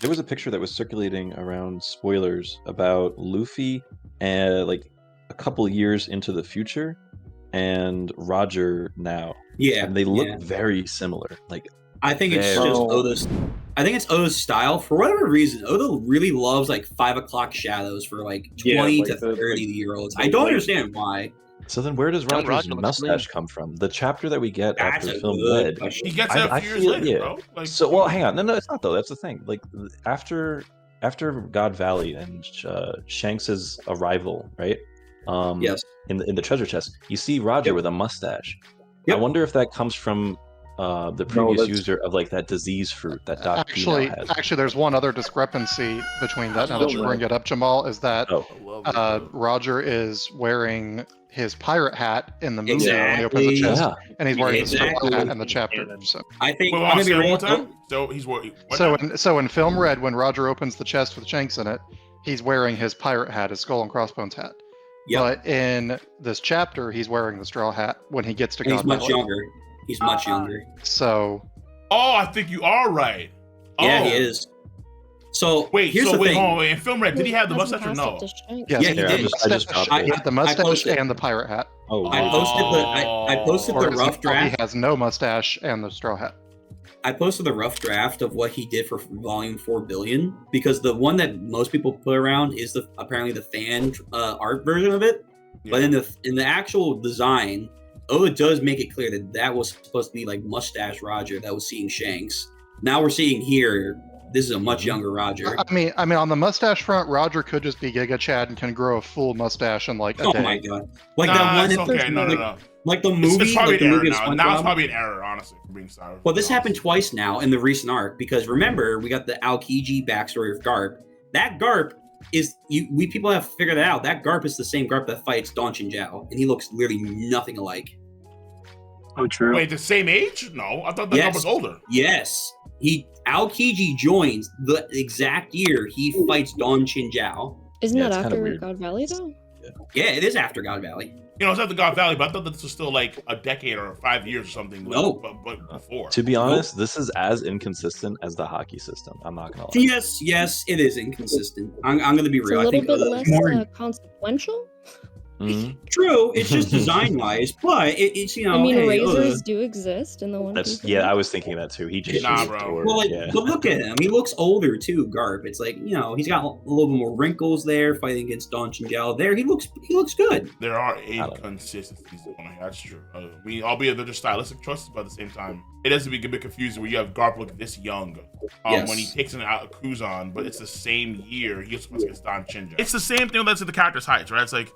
there was a picture that was circulating around spoilers about Luffy and like a couple years into the future and Roger now. Yeah, and they look very similar. Like I think it's just Oda's. I think it's Oda's style. For whatever reason, Oda really loves like 5 o'clock shadows for like 20 to 30-year-olds. I don't understand why. So then where does Roger's mustache come from? The chapter that we get after film Red. He gets it a few years later, bro. Like, so, well, hang on. No, it's not though. That's the thing. Like after God Valley and Shanks's arrival, right? Yes. In the treasure chest, you see Roger with a mustache. I wonder if that comes from the previous user of like that disease fruit that Doc actually has. Actually, there's one other discrepancy between that. Now that you bring it up, Jamal, is that Roger is wearing his pirate hat in the movie when he opens the chest, and he's wearing the straw hat in the chapter. So I think so he's wearing. So in film Red, when Roger opens the chest with Shanks in it, he's wearing his pirate hat, his skull and crossbones hat. But in this chapter, he's wearing the straw hat when he gets to God Valley. He's much younger. He's much younger. So. Oh, I think you are right. Yeah, he is. So here's the thing. Hold on, in film Red, did he have the mustache or no? Yes, he did. I had the mustache and the pirate hat. I posted the rough draft. He has no mustache and the straw hat. I posted the rough draft of what he did for Volume 4 Billion, because the one that most people put around is apparently the fan art version of it. But in the actual design, Oda does make it clear that was supposed to be like mustache Roger that was seeing Shanks. Now we're seeing here, this is a much younger Roger. I mean, on the mustache front, Roger could just be Giga Chad and can grow a full mustache in like a day. Oh my god! Like that one. Okay, no. Like the movie. It's probably like an error now. Now it's probably an error, honestly, for being sorry. Well, this happened twice now in the recent arc, because remember we got the Aokiji backstory of Garp. That Garp is people have figured it out. That Garp is the same Garp that fights Don Chinjiao, and he looks literally nothing alike. Oh, true. Wait, the same age? No, I thought the Garp was older. Yes, Aokiji joins the exact year he fights Don Chinjiao. Isn't that after God Valley though? Yeah, it is after God Valley. You know, it's after God Valley, but I thought that this was still like a decade or 5 years or something. No, but before. To be honest, this is as inconsistent as the hockey system. I'm not gonna lie. Yes, it is inconsistent. I'm gonna be real. It's a little I think bit less consequential. True, it's just design wise, but it's I mean, razors do exist in the One Piece. Piece. Yeah, I was thinking that too. He just bro. Well, but look at him. He looks older too, Garp. It's like, he's got a little bit more wrinkles there, fighting against Don Chinjiao. There, he looks good. There are inconsistencies going on. That's true. I mean, albeit they're just stylistic choices, but at the same time, it does be a bit confusing when you have Garp look this young when he takes an out Kuzan, but it's the same year he was supposed to get Don Chinjiao. It's the same thing that's at the character's heights, right? It's like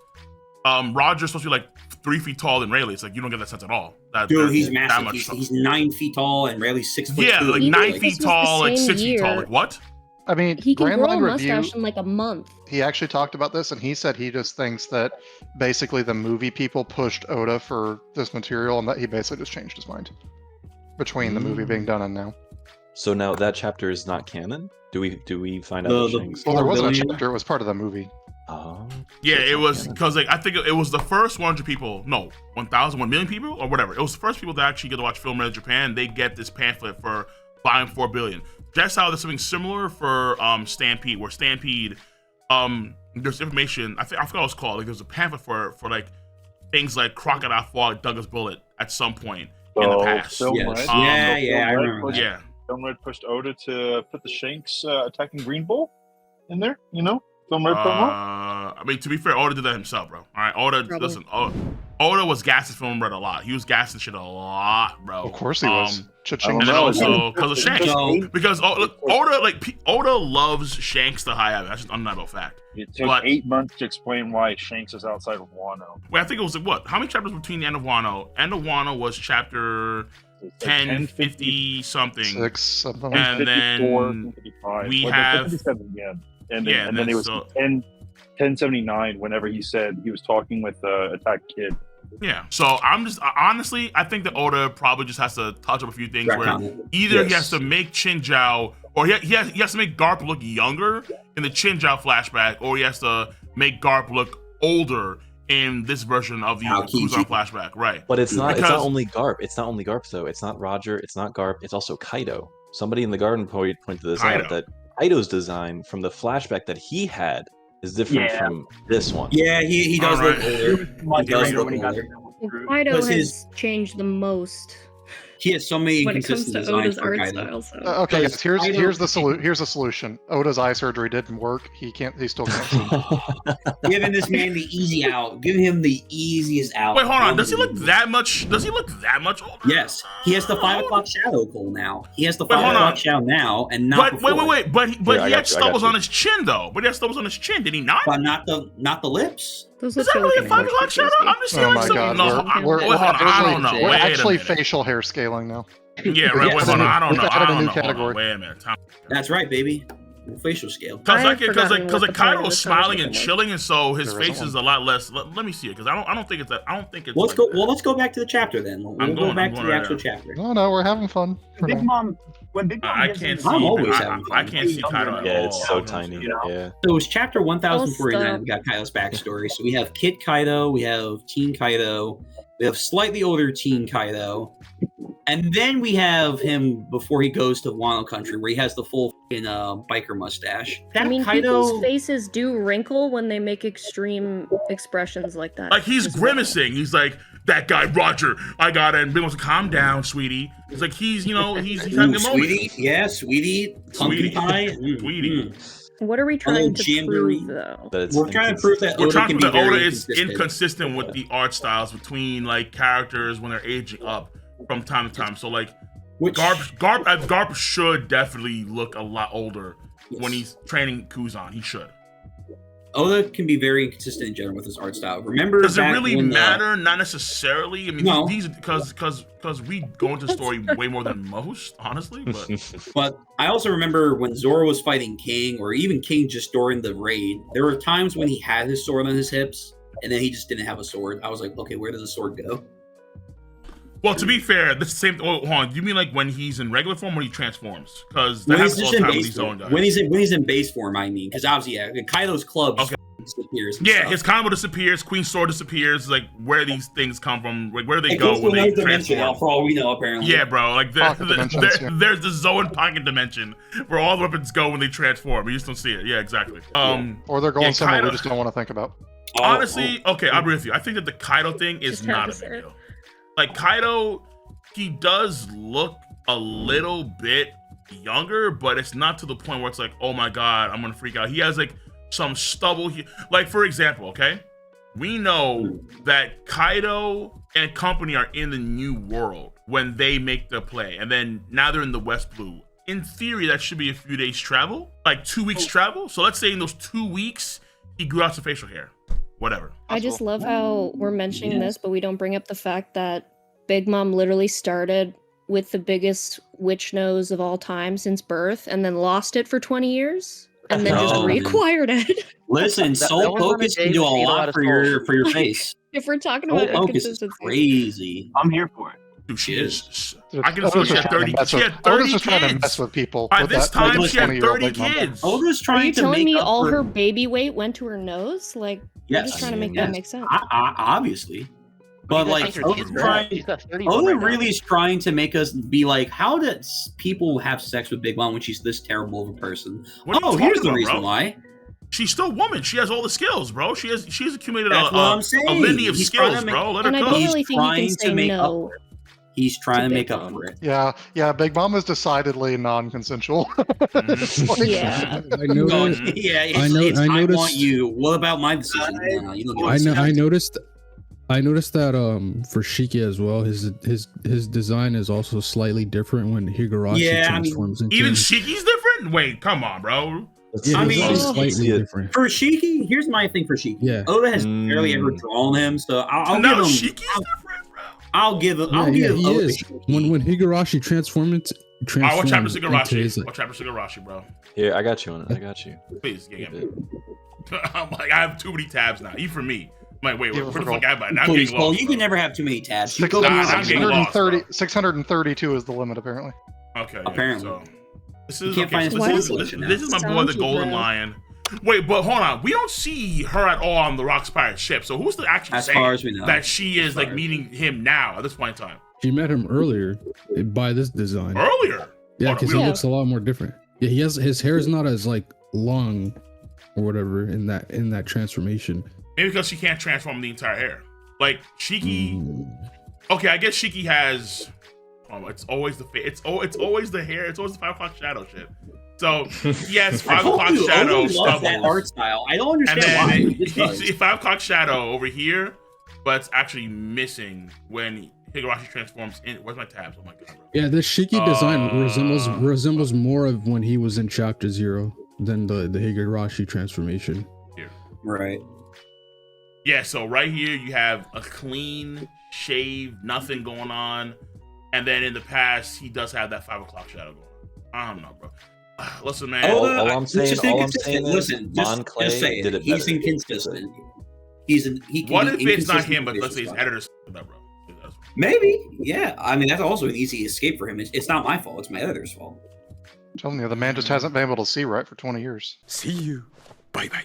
Roger's supposed to be like 3 feet tall than Rayleigh. It's like you don't get that sense at all. Dude, he's massive. He's 9 feet tall and Rayleigh's 6 foot. Yeah, like 9 feet tall, like 6 feet tall. Like what? I mean, he can grow a Review, mustache in like a month. He actually talked about this, and he said he just thinks that basically the movie people pushed Oda for this material, and that he basically just changed his mind between the movie being done and now. So now that chapter is not canon? Do we find out? Well, there wasn't a chapter; it was part of the movie. Oh. Yeah, it was because like I think it was the first 100 people, no, 1,000, 1 million people or whatever. It was the first people that actually get to watch Film Red in Japan. They get this pamphlet for Volume 4 Billion. That's how there's something similar for Stampede, where Stampede, there's information. I forgot what it's called. Like there's a pamphlet for like things like Crocodile fought Douglas Bullet at some point in the past. Yes. I remember. Film Red pushed Oda to put the Shanks attacking Green Bull in there. I mean, to be fair, Oda did that himself, bro. All right, Oda, listen, Oda was gassing Film Red a lot. He was gassing shit a lot, bro. Of course he was. And then also because of Shanks, because Oda loves Shanks the high heaven. That's just undeniable fact. It took 8 months to explain why Shanks is outside of Wano. Wait, I think it was like what? How many chapters between the end of Wano? End of Wano was chapter 10, 50 something. 6, something. And then we have. And then it was 1079 whenever he said he was talking with Attack Kid. Yeah, so I'm just honestly, I think that Oda probably just has to touch up a few things where either he has to make Chinjiao, or he has to make Garp look younger in the Chinjiao flashback, or he has to make Garp look older in this version of the Kuzan flashback, right? But it's not only Garp. It's not only Garp though. It's not Roger. It's not Garp. It's also Kaido. Somebody in the garden pointed this out that Kaido's design from the flashback that he had is different from this one. Yeah, he does look older. He does look older. Kaido has changed the most. He has so many when it comes inconsistent to Oda's designs for art Kaido. style. So. Okay, guys, here's the solution. Oda's eye surgery didn't work. He still can't see. Giving this man the easy out. Give him the easiest out. Wait, hold on. Does he look that much older? Yes, he has the 5 o'clock shadow Cole now. He has the 5 o'clock shadow now, and not. Wait. But he had stubbles on his chin though. But he had stubbles on his chin. Did he not? But not the lips. Is that really a 5 o'clock shadow? I'm just seeing oh my god, I don't know. We're actually facial hair scaling now. Yeah, right. Wait, hold on. I don't know. Added a new category. Wait a minute. That's right, baby. Facial scale. Because Kaido is smiling and chilling, and so his face is a lot less. Let me see it, because I don't think it's that. I don't think it's. Let's go. Well, let's go back to the chapter then. We'll go back to the actual chapter. No, we're having fun. Big Mom. When Big Mom I can't see. I'm always having fun. I can't see Kaido at all. Yeah, it's so tiny. Yeah. So it's chapter 1049. We got Kaido's backstory. So we have Kid Kaido, we have Teen Kaido, we have slightly older Teen Kaido, and then we have him before he goes to Wano Country, where he has the full biker mustache. People's faces do wrinkle when they make extreme expressions like that. Like he's grimacing. He's like, that guy Roger, I got it. And Big Mom's like, calm down, sweetie. It's like he's having a moment. Sweetie, yeah, sweetie, pumpkin pie, sweetie. What are we trying to prove, though? We're trying to prove that Oda is inconsistent with the art styles between like characters when they're aging up from time to time. So like, Garp should definitely look a lot older when he's training Kuzan. He should. Oda can be very inconsistent in general with his art style. Remember, does it really matter? Not necessarily. I mean, no. These because we go into the story way more than most, honestly. But I also remember when Zoro was fighting King, or even King just during the raid. There were times when he had his sword on his hips, and then he just didn't have a sword. I was like, okay, where does the sword go? Well, to be fair, the same. Oh, hold on. Do you mean like when he's in regular form or when he transforms? Because when he's in base form. When he's in base form, I mean, because obviously, Kaido's club disappears. Yeah, his combo disappears. Queen's sword disappears. Like where these things come from? Like where do they go when they transform? For all we know, apparently. Yeah, bro. Like there's the Zoan pocket dimension where all the weapons go when they transform. We just don't see it. Yeah, exactly. Or they're going somewhere we just don't want to think about. Honestly, okay, I'll agree with you. I think that the Kaido thing is not a big deal. Like Kaido, he does look a little bit younger, but it's not to the point where it's like, oh my god, I'm gonna freak out. He has like some stubble here. Like for example, okay, we know that Kaido and company are in the new world when they make the play, and then now they're in the West Blue. In theory, that should be a few days travel, like 2 weeks travel. So let's say in those 2 weeks, he grew out some facial hair. Whatever. I just love how we're mentioning this, but we don't bring up the fact that Big Mom literally started with the biggest witch nose of all time since birth, and then lost it for 20 years, and then just reacquired it. Listen, Soul Focus can do a lot for your face. If we're talking about inconsistency, crazy. I'm here for it. Dude, she is. I can see she had 30. She had 30 kids. Trying to mess with people. By this time, she had 30 kids. Oda's trying to make telling me all her baby weight went to her nose? Like, yes, I'm just trying to make that make sense. Obviously. But like, Oda really is trying to make us be like, how does people have sex with Big Mom when she's this terrible of a person? Oh, here's the reason why. She's still a woman. She has all the skills, bro. She's accumulated a litany of skills, bro. Let her go. I don't really think he can say no. He's trying to make up for it. Yeah. Big Mom is decidedly non-consensual. Yeah. I noticed. I want you. What about my decision? I noticed that for Shiki as well, his design is also slightly different when Higurashi transforms into. Even Shiki's different? Wait, come on, bro. Yeah, I mean, slightly different. For Shiki, here's my thing for Shiki. Yeah. Oda has barely ever drawn him, so I'll give him. Shiki's different, bro. I'll give him. He is. When Higurashi transforms what chapter Higurashi? What chapter Higurashi, bro? Here, I got you on it. I got you. Please, get me. I'm like, I have too many tabs now. Even for me. I'm like, wait, where the fuck am I? Now I'm getting lost. Well, you can never have too many tabs. 632 is the limit, apparently. Okay. Apparently. So, this is my boy, the Golden Lion. Wait, but hold on. We don't see her at all on the Rock's Pirate ship. So who's the actual saying that she is like meeting him now at this point in time? She met him earlier by this design. Earlier? Yeah, because he looks a lot more different. Yeah, his hair is not as like long or whatever in that transformation. Maybe because she can't transform the entire hair. Like Shiki. Okay, I guess Shiki has. Oh, it's always the it's always the hair. It's always the 5 o'clock shadow shit. So yes, 5 o'clock shadow stubble. That art style. I don't understand why. 5 o'clock shadow over here, but it's actually missing when Higurashi transforms in. Where's my tabs? Oh my god. Bro. Yeah, the Shiki design resembles more of when he was in Chapter 0 than the Higurashi transformation. Here. Right. Yeah, so right here you have a clean shave, nothing going on, and then in the past he does have that 5 o'clock shadow going on. I don't know, bro. Listen, man. All I'm saying is Mon Clay did it better. He's inconsistent. What if it's not him, but let's say his editor's that, bro? Maybe, yeah. I mean, that's also an easy escape for him. It's not my fault. It's my editor's fault. I'm telling you, the man just hasn't been able to see right for 20 years. See you. Bye-bye.